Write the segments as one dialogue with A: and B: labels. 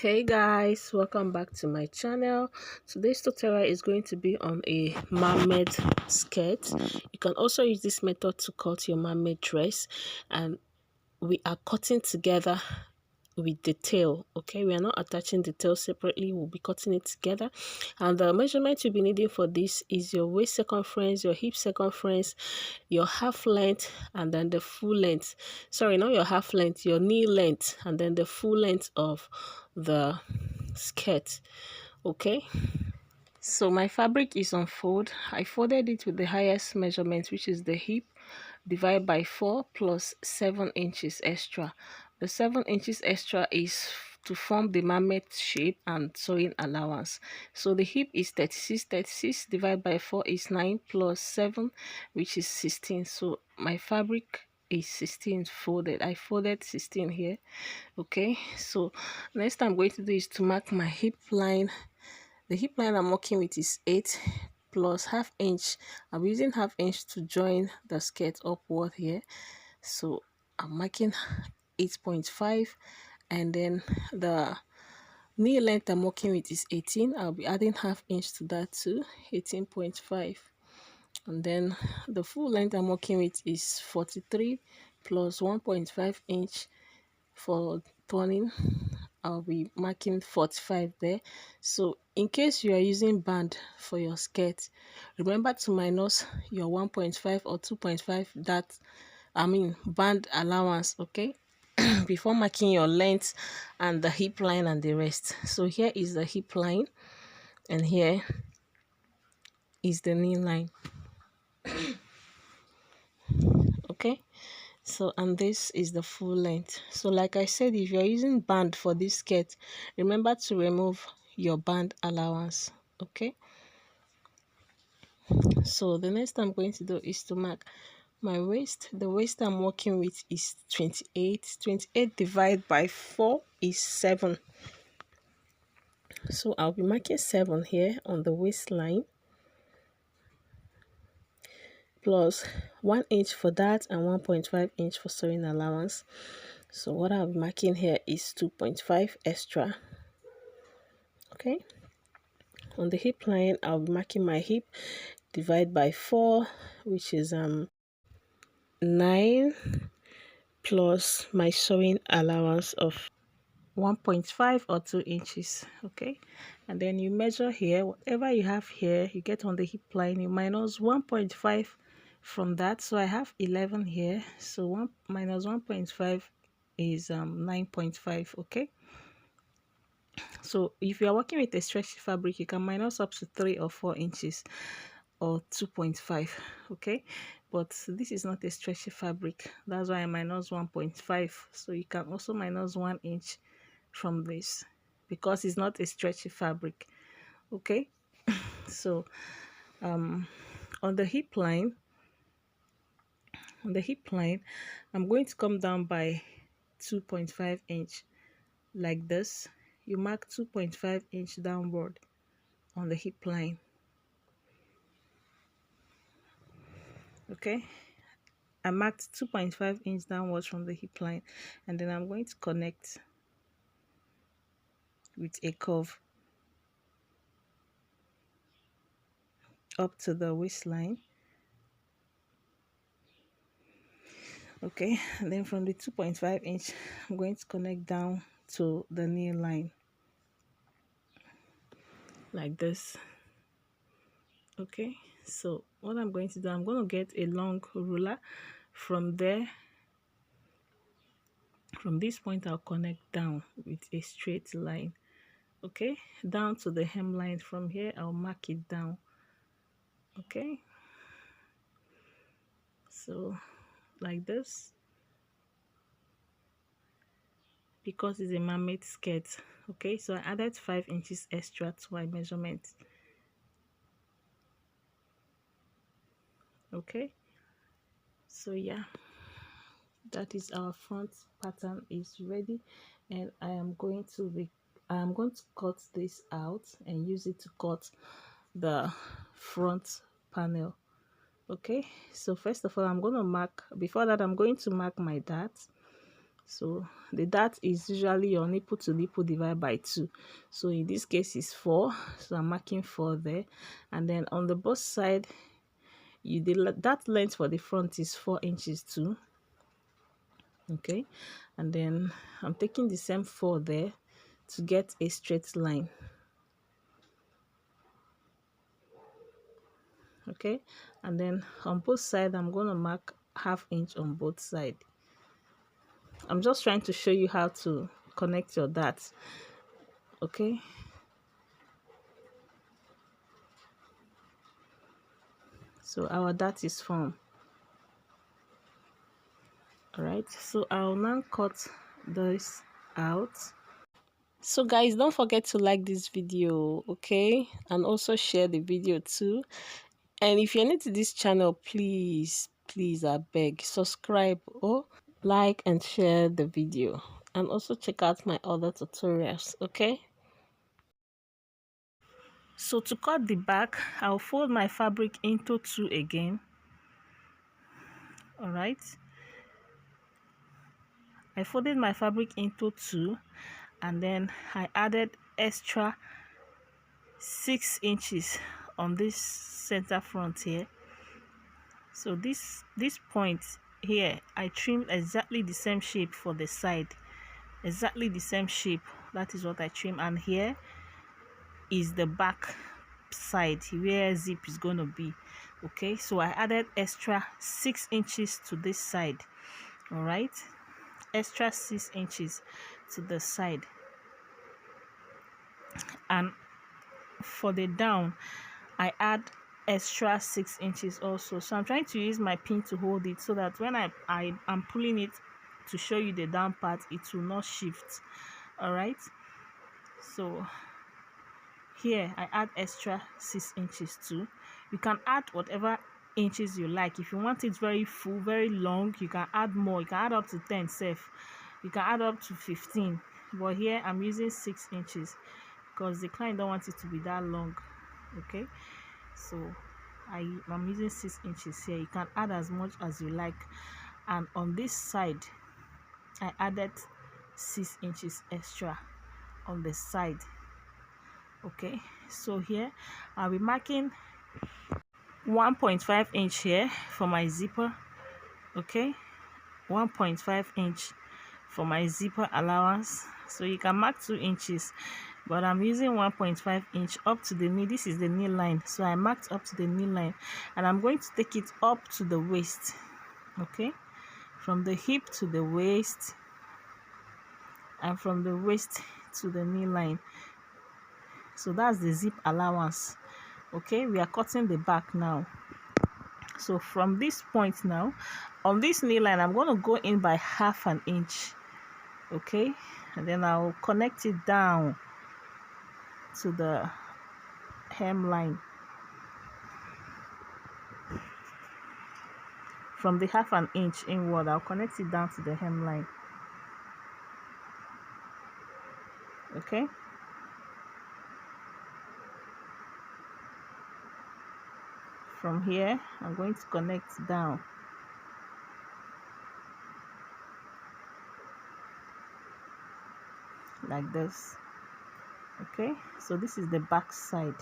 A: Hey guys, welcome back to my channel. Today's tutorial is going to be on a mermaid skirt. You can also use this method to cut your mermaid dress, and we are cutting together with the tail. Okay, we are not attaching the tail separately, we'll be cutting it together. And the measurement you'll be needing for this is your waist circumference, your hip circumference, your half length, and then the full length. Sorry, not your half length, your knee length, and then the full length of the skirt. Okay, so my fabric is on fold. I folded it with the highest measurement, which is the hip, divide by 4 plus 7 inches extra. The 7 inches extra is to form the mermaid shape and sewing allowance. So the hip is 36 divided by 4 is 9 plus 7, which is 16. So my fabric is 16 folded. I folded 16 here. Okay, so next I'm going to do is to mark my hip line. The hip line I'm working with is 8 plus half inch. I'm using half inch to join the skirt upward here. So I'm marking 8.5, and then the knee length I'm working with is 18. I'll be adding half inch to that too, 18.5. And then the full length I'm working with is 43 plus 1.5 inch for turning. I'll be marking 45 there. So in case you are using band for your skirt, remember to minus your 1.5 or 2.5, that band allowance, okay, before marking your length and the hip line and the rest. So here is the hip line and here is the knee line. Okay, so and this is the full length. So like I said, if you're using band for this skirt, remember to remove your band allowance. Okay, so the next I'm going to do is to mark my waist. The waist I'm working with is 28 divided by 4 is 7. So I'll be marking 7 here on the waistline, plus 1 inch for that and 1.5 inch for sewing allowance. So what I'll be marking here is 2.5 extra. Okay, on the hip line I'll be marking my hip, divide by 4, which is 9, plus my sewing allowance of 1.5 or 2 inches. Okay, and then you measure here, whatever you have here, you get on the hip line, you minus 1.5 from that. So I have 11 here, so 1 minus 1.5 is 9.5. okay, so if you are working with a stretchy fabric, you can minus up to 3 or 4 inches or 2.5. okay, but this is not a stretchy fabric, that's why I minus 1.5. so you can also minus 1 inch from this because it's not a stretchy fabric. Okay, so on the hip line I'm going to come down by 2.5 inch like this. You mark 2.5 inch downward on the hip line. Okay, I marked 2.5 inch downwards from the hip line, and then I'm going to connect with a curve up to the waistline. Okay, and then from the 2.5 inch I'm going to connect down to the knee line like this. Okay, so what I'm going to do, I'm going to get a long ruler. From there, from this point I'll connect down with a straight line. Okay, down to the hemline. From here I'll mark it down. Okay, so like this, because it's a mermaid skirt. Okay, so I added 5 inches extra to my measurement. Okay, so yeah, that is our front pattern is ready, and I am going to cut this out and use it to cut the front panel. Okay, so first of all I'm going to mark, before that I'm going to mark my dart. So the dart is usually your nipple to nipple divided by 2. So in this case it's 4. So I'm marking 4 there. And then on the both side, that length for the front is 4 inches too. Okay, and then I'm taking the same 4 there to get a straight line. Okay, and then on both sides I'm going to mark ½ inch on both sides. I'm just trying to show you how to connect your darts. Okay, so our dart is formed. All right, so I'll now cut this out. So guys, don't forget to like this video, okay, and also share the video too. And if you're new to this channel, please I beg, subscribe or like and share the video, and also check out my other tutorials. Okay, so to cut the back, I'll fold my fabric into 2 again. All right, I folded my fabric into 2, and then I added extra 6 inches on this center front here. So this point here, I trimmed exactly the same shape for the side, exactly the same shape. That is what I trim. And here is the back side where zip is going to be. Okay, so I added extra 6 inches to this side. All right, extra 6 inches to the side. And for the down, I add extra 6 inches also. So I'm trying to use my pin to hold it so that when I'm pulling it to show you the down part, it will not shift. All right, so here I add extra 6 inches too. You can add whatever inches you like. If you want it very full, very long, you can add more. You can add up to 10 safe. You can add up to 15, but here I'm using 6 inches because the client don't want it to be that long. Okay, so I'm using 6 inches here. You can add as much as you like. And on this side, I added 6 inches extra on the side. Okay, so here I'll be marking 1.5 inch here for my zipper. Okay, 1.5 inch for my zipper allowance. So you can mark 2 inches, but I'm using 1.5 inch up to the knee. This is the knee line, so I marked up to the knee line, and I'm going to take it up to the waist. Okay, from the hip to the waist, and from the waist to the knee line. So that's the zip allowance. Okay, we are cutting the back now. So from this point now, on this knee line, I'm going to go in by ½ inch. Okay, and then I'll connect it down to the hemline. From the ½ inch inward, I'll connect it down to the hemline. Okay, from here I'm going to connect down like this. Okay, so this is the back side.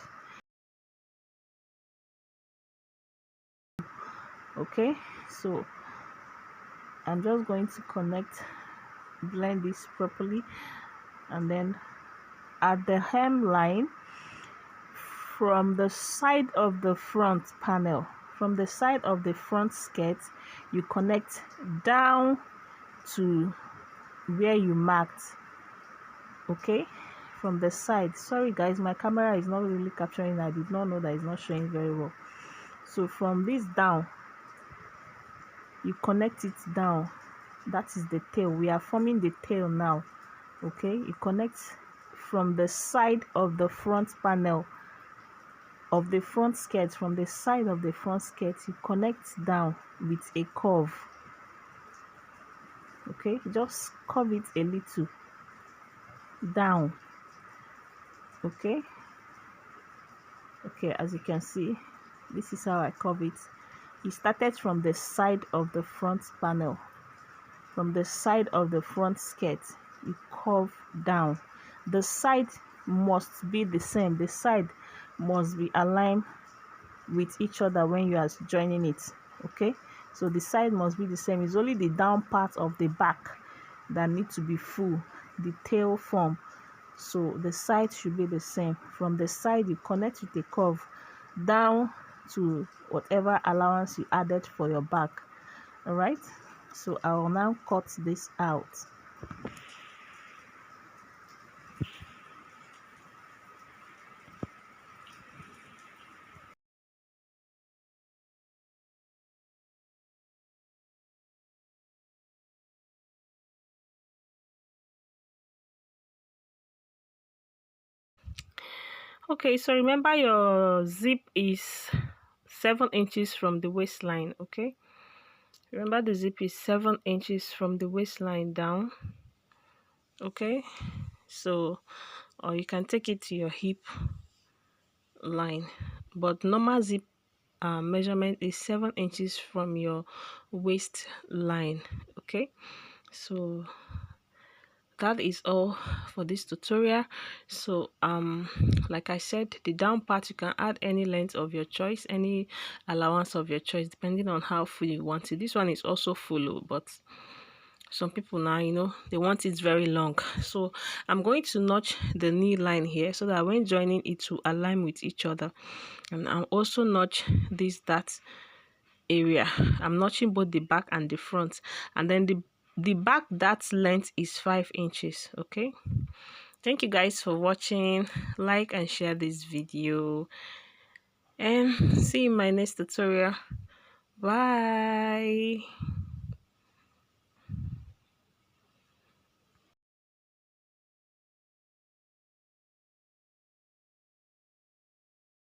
A: Okay, so I'm just going to blend this properly, and then at the hemline, from the side of the front panel, from the side of the front skirt, you connect down to where you marked. Okay, from the side. Sorry guys, my camera is not really capturing. I did not know that it's not showing very well. So from this down, you connect it down. That is the tail. We are forming the tail now. Okay, you connect from the side of the front panel of the front skirt. From the side of the front skirt, you connect down with a curve. Okay, just curve it a little down. Okay, as you can see, this is how I curve it. It started from the side of the front panel. from the side of the front skirt, you curve down. The side must be the same. The side must be aligned with each other when you are joining it. Okay, so the side must be the same. It's only the down part of the back that need to be full, the tail form. So the side should be the same. From the side, you connect with a curve down to whatever allowance you added for your back. All right, so I will now cut this out. Okay, so remember your zip is 7 inches from the waistline. Okay, remember the zip is 7 inches from the waistline down. Okay, so or you can take it to your hip line, but normal zip measurement is 7 inches from your waistline. Okay, so that is all for this tutorial. So like I said, the down part you can add any length of your choice, any allowance of your choice, depending on how full you want it. This one is also full, but some people now, you know, they want it very long. So I'm going to notch the knee line here so that when joining it to align with each other. And I'll also notch this that area. I'm notching both the back and the front, and then the back that length is 5 inches. Okay, thank you guys for watching. Like and share this video, and see you in my next tutorial. Bye.